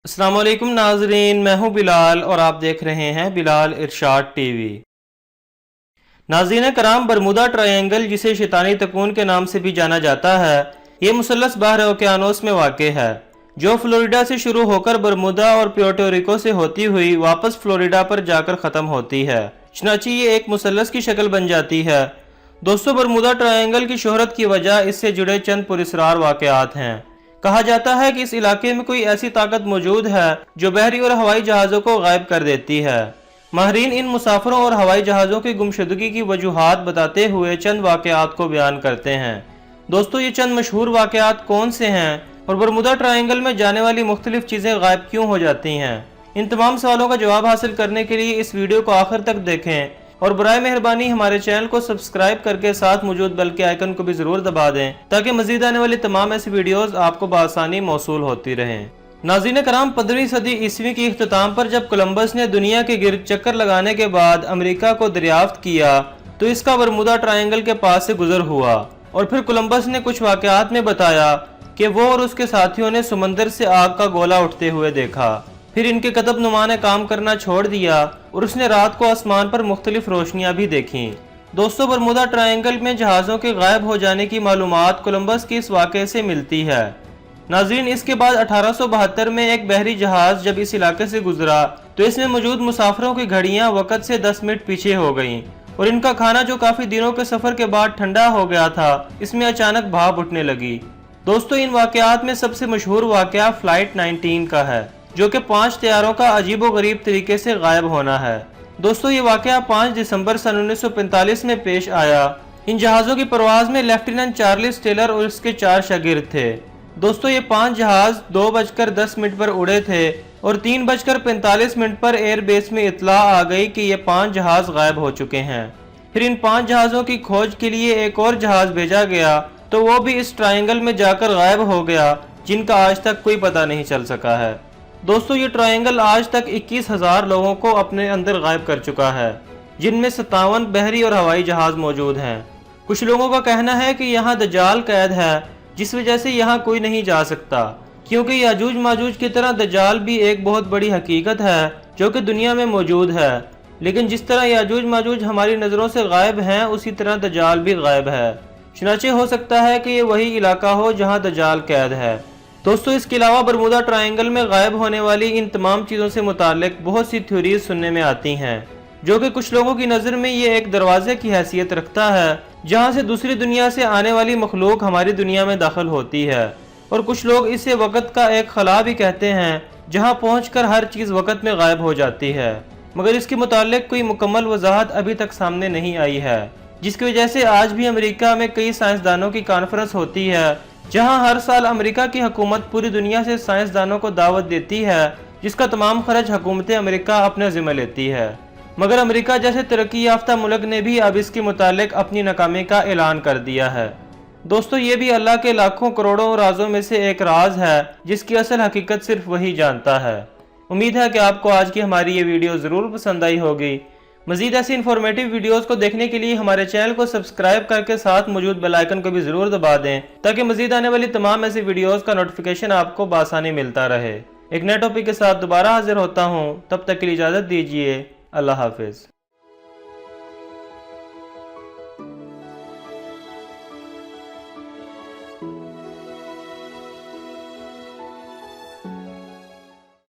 अस्सलाम वालेकुम नाजरीन, मैं हूं बिलाल और आप देख रहे हैं बिलाल इरशाद टीवी। नाज़रीन कराम, बरमुदा ट्रायंगल जिसे शैतानी तकून के नाम से भी जाना जाता है, ये मुसल्लस बहर ओकियानोस में वाक़े है जो फ्लोरिडा से शुरू होकर बरमुदा और प्यूर्टो रिको से होती हुई वापस फ्लोरिडा पर जाकर ख़त्म होती है। चनांचे ये एक मुसल्लस की शक्ल बन जाती है। दोस्तों, बरमुदा ट्रायंगल की शोहरत की वजह इससे जुड़े चंद पुरस्रार वाक़यात हैं। कहा जाता है कि इस इलाके में कोई ऐसी ताकत मौजूद है जो बहरी और हवाई जहाज़ों को गायब कर देती है। माहरीन इन मुसाफिरों और हवाई जहाज़ों की गुमशुदगी की वजूहात बताते हुए चंद वाक़यात को बयान करते हैं। दोस्तों, ये चंद मशहूर वाक़यात कौन से हैं और बरमुदा ट्रायंगल में जाने वाली मुख्तलिफ चीज़ें गायब क्यों हो जाती हैं? इन तमाम सवालों का जवाब हासिल करने के लिए इस वीडियो को आखिर तक देखें और बराए मेहरबानी हमारे चैनल को सब्सक्राइब करके साथ मौजूद बेल के आइकन को भी जरूर दबा दें ताकि मजीद आने वाली तमाम ऐसी वीडियोस आपको बआसानी मौसूल होती रहें। नाज़रीन कराम, 15वीं सदी ईस्वी की इख्तिताम पर जब कोलंबस ने दुनिया के गिर्द चक्कर लगाने के बाद अमेरिका को दरियाफ्त किया तो इसका बरमुदा ट्रायंगल के पास से गुजर हुआ और फिर कोलंबस ने कुछ वाक़यात में बताया कि वो और उसके साथियों ने समंदर से आग का गोला उठते हुए देखा। फिर इनके कतब नुमा ने काम करना छोड़ दिया और उसने रात को आसमान पर मुख्तलिफ रोशनियां भी देखी। दोस्तों, बरमुदा ट्रायंगल में जहाज़ों के गायब हो जाने की मालूमात कोलंबस के इस वाक़े से मिलती है। नाज़रीन, इसके बाद 1872 में एक बहरी जहाज़ जब इस इलाके से गुजरा तो इसमें मौजूद मुसाफिरों की घड़ियां वक़्त से 10 मिनट पीछे हो गईं और इनका खाना जो काफ़ी दिनों के सफ़र के बाद ठंडा हो गया था, इसमें अचानक भाप उठने लगी। दोस्तों, इन वाक़यात में सबसे मशहूर वाक़या फ्लाइट 19 का है जो कि 5 तैयारों का अजीबो गरीब तरीके से गायब होना है। दोस्तों, ये वाक़या 5 दिसंबर सन 1945 में पेश आया। इन जहाज़ों की परवाज़ में लेफ्टिनेंट चार्ल्स टेलर और उसके 4 शागिर्द थे। दोस्तों, ये 5 जहाज़ 2:10 पर उड़े थे और 3:45 पर एयरबेस में इत्तला आ गई कि ये 5 जहाज़ गायब हो चुके हैं। फिर इन 5 जहाज़ों की खोज के लिए एक और जहाज़ भेजा गया तो वो भी इस ट्रायंगल में जाकर गायब हो गया, जिनका आज तक कोई पता नहीं चल सका है। दोस्तों, ये ट्रायंगल आज तक 21,000 लोगों को अपने अंदर गायब कर चुका है, जिनमें 57 बहरी और हवाई जहाज मौजूद हैं। कुछ लोगों का कहना है कि यहाँ दज्जाल कैद है, जिस वजह से यहाँ कोई नहीं जा सकता, क्योंकि याजूज माजूज की तरह दज्जाल भी एक बहुत बड़ी हकीकत है जो कि दुनिया में मौजूद है। लेकिन जिस तरह याजूज माजूज हमारी नज़रों से गायब हैं, उसी तरह दज्जाल भी गायब है। चनाचे हो सकता है कि ये वही इलाका हो जहाँ दज्जाल कैद है। दोस्तों, इसके अलावा बरमुदा ट्रायंगल में गायब होने वाली इन तमाम चीज़ों से मुताल्लिक बहुत सी थ्योरीज सुनने में आती हैं, जो कि कुछ लोगों की नज़र में ये एक दरवाजे की हैसियत रखता है जहां से दूसरी दुनिया से आने वाली मखलूक हमारी दुनिया में दाखिल होती है, और कुछ लोग इसे वक़्त का एक खला भी कहते हैं जहां पहुंचकर हर चीज़ वक़्त में गायब हो जाती है। मगर इसके मुताल्लिक कोई मुकम्मल वजाहत अभी तक सामने नहीं आई है, जिसकी वजह से आज भी अमेरिका में कई साइंसदानों की कॉन्फ्रेंस होती है जहां हर साल अमेरिका की हुकूमत पूरी दुनिया से साइंसदानों को दावत देती है, जिसका तमाम खर्च हुकूमत अमेरिका अपने ज़िम्मे लेती है। मगर अमेरिका जैसे तरक्की याफ्ता मुल्क ने भी अब इसके मुतालिक अपनी नाकामी का ऐलान कर दिया है। दोस्तों, ये भी अल्लाह के लाखों करोड़ों राजों में से एक राज है जिसकी असल हकीकत सिर्फ वही जानता है। उम्मीद है कि आपको आज की हमारी ये वीडियो ज़रूर पसंद आई होगी। मज़ीद ऐसी इन्फॉर्मेटिव वीडियोस को देखने के लिए हमारे चैनल को सब्सक्राइब करके साथ मौजूद बेल आइकन को भी ज़रूर दबा दें ताकि मज़ीद आने वाली तमाम ऐसी वीडियोस का नोटिफिकेशन आपको बआसानी मिलता रहे। एक नए टॉपिक के साथ दोबारा हाजिर होता हूँ, तब तक के लिए इजाज़त दीजिए। अल्लाह हाफिज़।